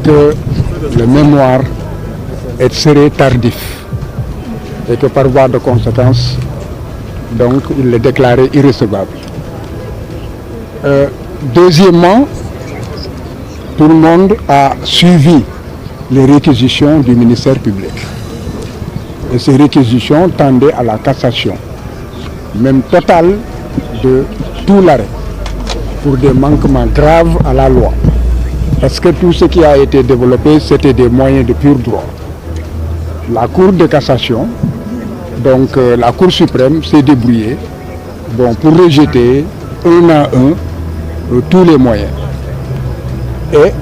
que le mémoire serait tardif et que par voie de conséquence, donc il est déclaré irrecevable. Deuxièmement, tout le monde a suivi les réquisitions du ministère public. Et ces réquisitions tendaient à la cassation, même totale, de tout l'arrêt, pour des manquements graves à la loi. Parce que tout ce qui a été développé, c'était des moyens de pur droit. La Cour de cassation, donc la Cour suprême, s'est débrouillée pour rejeter un à un tous les moyens. Et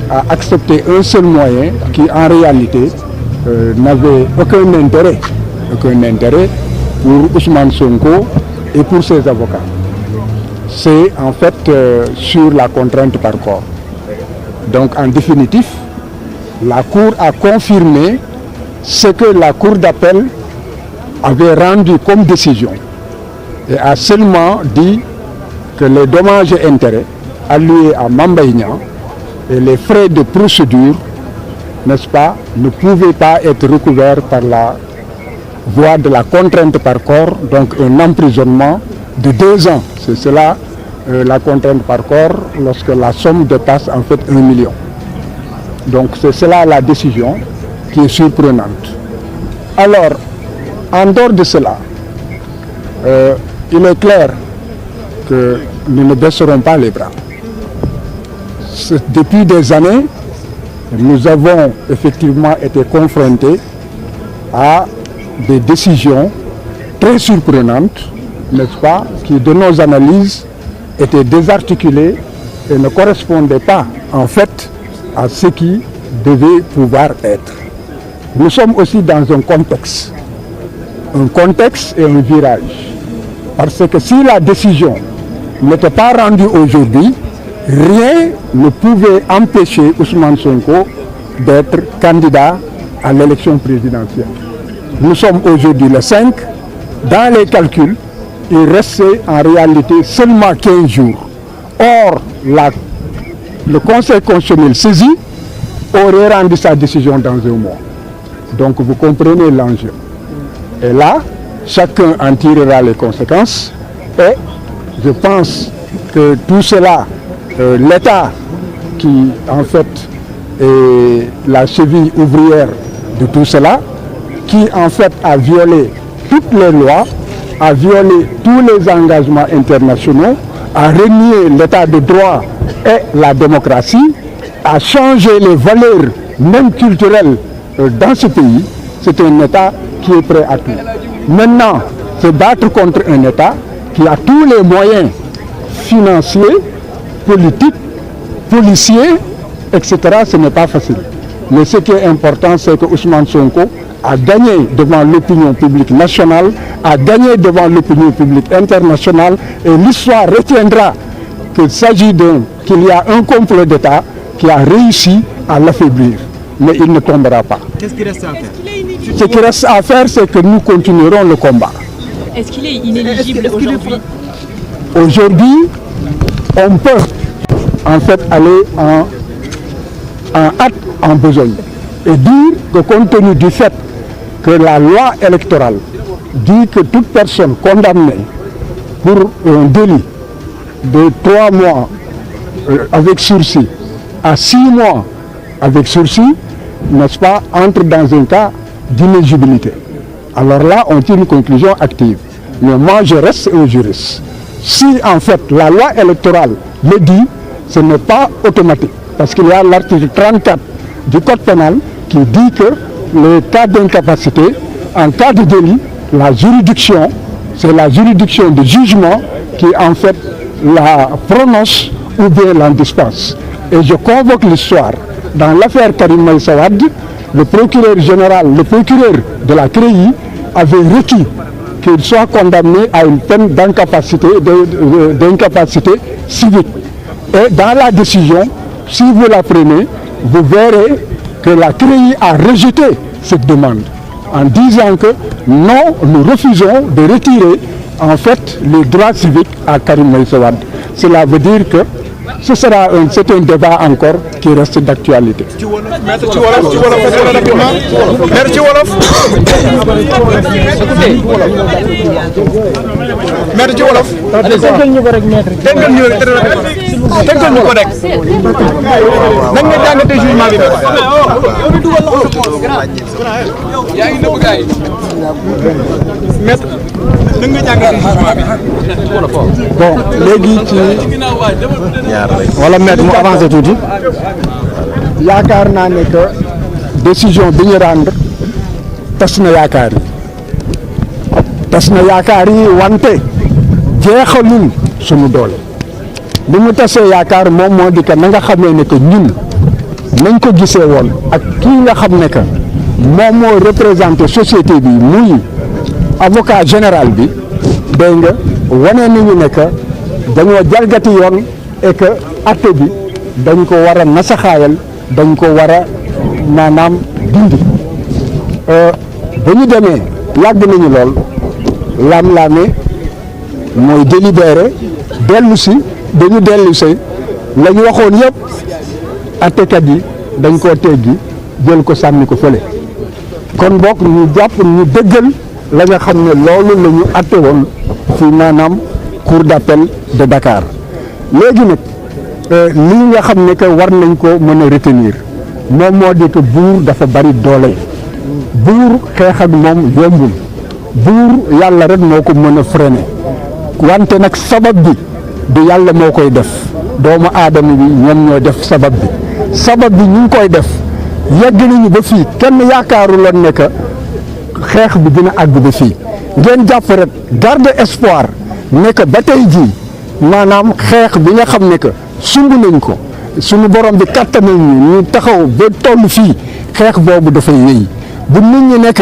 a accepté un seul moyen qui en réalité n'avait aucun intérêt pour Ousmane Sonko et pour ses avocats. C'est en fait sur la contrainte par corps. Donc en définitif, la Cour a confirmé ce que la Cour d'appel avait rendu comme décision et a seulement dit que les dommages et intérêts alloués à Mame Mbaye Niang et les frais de procédure, n'est-ce pas, ne pouvaient pas être recouverts par la voie de la contrainte par corps, donc un emprisonnement de 2 ans. C'est cela la contrainte par corps lorsque la somme dépasse en fait 1 million. Donc c'est cela la décision qui est surprenante. Alors, en dehors de cela, il est clair que nous ne baisserons pas les bras. Depuis des années, nous avons effectivement été confrontés à des décisions très surprenantes, n'est-ce pas, qui de nos analyses étaient désarticulées et ne correspondaient pas en fait à ce qui devait pouvoir être. Nous sommes aussi dans un contexte et un virage. Parce que si la décision n'était pas rendue aujourd'hui, rien ne pouvait empêcher Ousmane Sonko d'être candidat à l'élection présidentielle. Nous sommes aujourd'hui le 5. Dans les calculs, il restait en réalité seulement 15 jours. Or, le Conseil constitutionnel saisi aurait rendu sa décision dans 1 mois. Donc vous comprenez l'enjeu. Et là, chacun en tirera les conséquences. Et je pense que tout cela, l'État qui en fait est la cheville ouvrière de tout cela, qui en fait a violé toutes les lois, a violé tous les engagements internationaux, a renié l'état de droit et la démocratie, a changé les valeurs même culturelles dans ce pays, c'est un État qui est prêt à tout. Maintenant, se battre contre un État qui a tous les moyens financiers, politiques, policiers, etc., ce n'est pas facile. Mais ce qui est important, c'est que Ousmane Sonko a gagné devant l'opinion publique nationale, a gagné devant l'opinion publique internationale, et l'histoire retiendra qu'il y a un complot d'État qui a réussi à l'affaiblir. Mais il ne tombera pas. Qu'est-ce qui reste à faire? Ce qui reste à faire, c'est que nous continuerons le combat. Est-ce qu'il est inéligible aujourd'hui? Aujourd'hui, on peut en fait aller en hâte en besogne et dire que compte tenu du fait que la loi électorale dit que toute personne condamnée pour un délit de 3 mois avec sursis à 6 mois avec sursis, n'est-ce pas, entre dans un cas d'inéligibilité. Alors là, on tire une conclusion active. Mais moi, je reste un juriste. Si en fait la loi électorale le dit, ce n'est pas automatique. Parce qu'il y a l'article 34 du Code pénal qui dit que le cas d'incapacité, en cas de délit, la juridiction, c'est la juridiction de jugement qui en fait la prononce ou bien l'en dispense. Et je convoque l'histoire. Dans l'affaire Karim Meïssa Wade, le procureur général, le procureur de la CREI avait requis qu'il soit condamné à une peine d'incapacité civique. Et dans la décision, si vous la prenez, vous verrez que la CREI a rejeté cette demande en disant que non, nous refusons de retirer en fait les droits civiques à Karim Meïssa Wade. Cela veut dire que c'est un débat encore qui reste d'actualité. Maître ci wolof rapidement. Maître ci wolof. Maître ci wolof. déggal ñu ko rek maître. déggal ñu rek déggal ñu ko rek. nan nga jàngatee jugement bi. yaa ngi nëbb gars yi. Maître nan nga jàngatee jugement bi. Bon léegi ci wala maître mu avancé tuuti. yaakaar naa ne que décision bi ñu rendre tas na yaakaar yi wante jeexalul sunu doole li mu tasee yaakaar moom moo di que na nga xamee ne que ñun nañ ko gisee woon ak kii nga xam ne que moom moo représenté société bi muy avocat général bi dégg nga wane nañu ne que dañoo jalgati yoon et que atte bi dañ ko war a nasaxaayal dañ ko war a maanaam dindi ba ñu demee yàgg nañu lool laam-laame mooy délibéré dellu si dañu dellu si la ñu waxoon yëpp attekat yi dañ koo teggi jël ko sànni ko fële kon bokk ñu jàpp ñu dëggal la nga xam ne loolu la ñu atte woon fi maanaam cour d'appel de Dakar léegi nag lii nga xam ne que war nañ ko mën a retenir moom moo di que buur dafa bari doole buur xeex ak moom yombul buur yàlla rek moo ko mën a freiner wante nag sabab bi du yàlla moo koy def doomu aadama bi ñoom ñoo def sabab bi ñu ngi koy def yegg nañu ba fii kenn yaakaaruloon ne que xeex bi dina àgg ba fii ngeen jàpp rek garde espoir ne que ba tey jii maanaam xeex bi nga xam ne que sumb nañ ko suñu borom bi kattanal ñu taxaw ba toll fii xeex boobu dafay wéy bu nit ñi nekk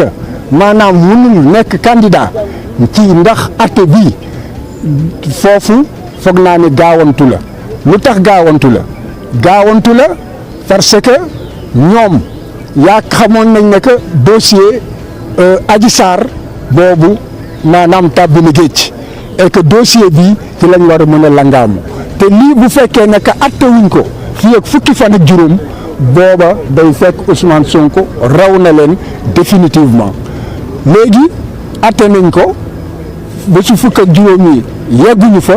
maanaam mënul nekk candidat ci ndax atte bii foofu foog naa ne gaawantu la lu tax gaawantu la parce que ñoom yaa xamoon nañ ne que dossier Adji Sarr boobu maanaam tàbbi na géej et que dossier bi ci lañ war a mën a langaamu te lii bu fekkee ne que atte wuñ ko fii ak fukki fan ak juróom booba day fekk Ousmane Sonko raw na leen définitivement léegi atte nañ ko ba su fukk ak juróom yi yegguñu fa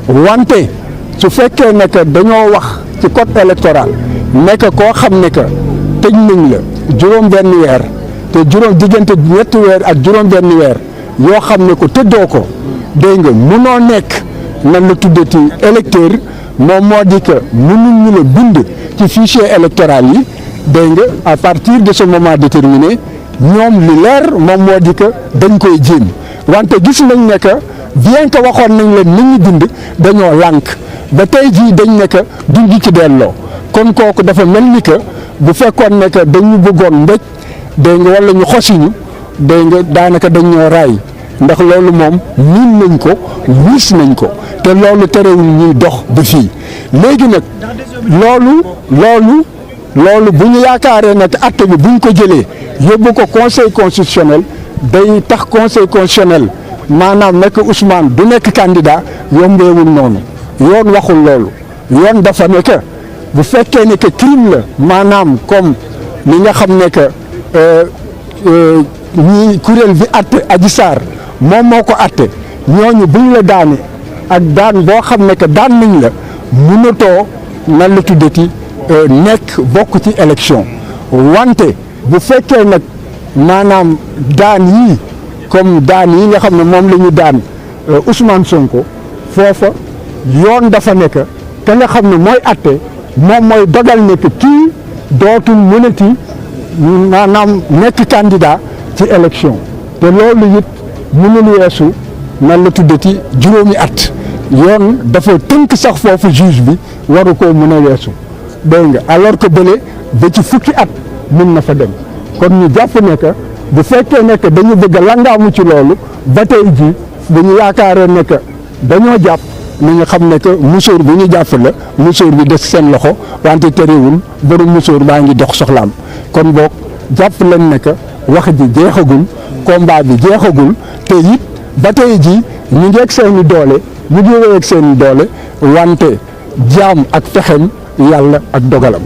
wante su fekkee ne que dañoo wax ci code électoral nekk koo xam ne que tëj nañ la juróom benn weer te diggante ñetti weer ak juróom benn weer yoo xam ne ko tëddoo ko dégg nga munoo nekk nan la tuddati électeur moom moo di que mënuñ ñu la bind ci fichier électoral yi dégg nga à partir de ce moment déterminé ñoom li leer moom moo di que dañ koy jéem wante gis nañ ne que bien que waxoon nañ leen nit ñi bind dañoo lànk ba tey jii dañ ne que duñ ci delloo kon kooku dafa mel ni que bu fekkoon ne que dañu bëggoon mbéj dégg nga wala ñu xosiñu dégg nga daanaka dañ ñoo raay ndax loolu moom miin nañ ko wiis nañ ko te loolu terewul ñuy dox ba fii léegi nag loolu bu ñu yaakaaree nag acte bi bu ñu ko jëlee yóbbu ko conseil constitutionnel day tax conseil constitutionnel maanaam nekk Ousmane du nekk candidat yombeewul noonu yoon waxul loolu yoon dafa ne que bu fekkee ne que crime la maanaam comme li nga xam ne que ñi kuréel bi atte Adji Sarr moom moo ko atte ñooñu buñ la daane ak daan boo xam ne que daan nañ la mënatoo nan la tuddati nekk bokk ci élection wante bu fekkee nag maanaam daan yii comme daan yi nga xam ne moom la ñu daan Ousmane Sonko foofa yoon dafa nekk te nga xam ne mooy atte moom mooy dogal ne que kii dootul mënati maanaam nekk candidat ci élection te loolu it mënul weesu nan la tuddati juróomi at yoon dafa tënk sax foofu juge bi waru koo mën a weesu dégg nga alors que bële ba ci fukki at mën na fa dem kon ñu jàpp ne que bu fekkee ne que dañu bëgg a langaamu ci loolu ba tey ji bu ñu yaakaaree ne que dañoo jàpp nañu xam ne que musóor bu ñu jàpp la musóor bi des seen loxo wante terewul borom musóor baa ngi dox soxlaam kon boog jàpp leen ne que wax ji jeexagul combat bi jeexagul te it ba tey ji ñu ngi ak seeni doole ñu ngi wéy ak seeni doole wante jaam ak fexem yàlla ak dogalam.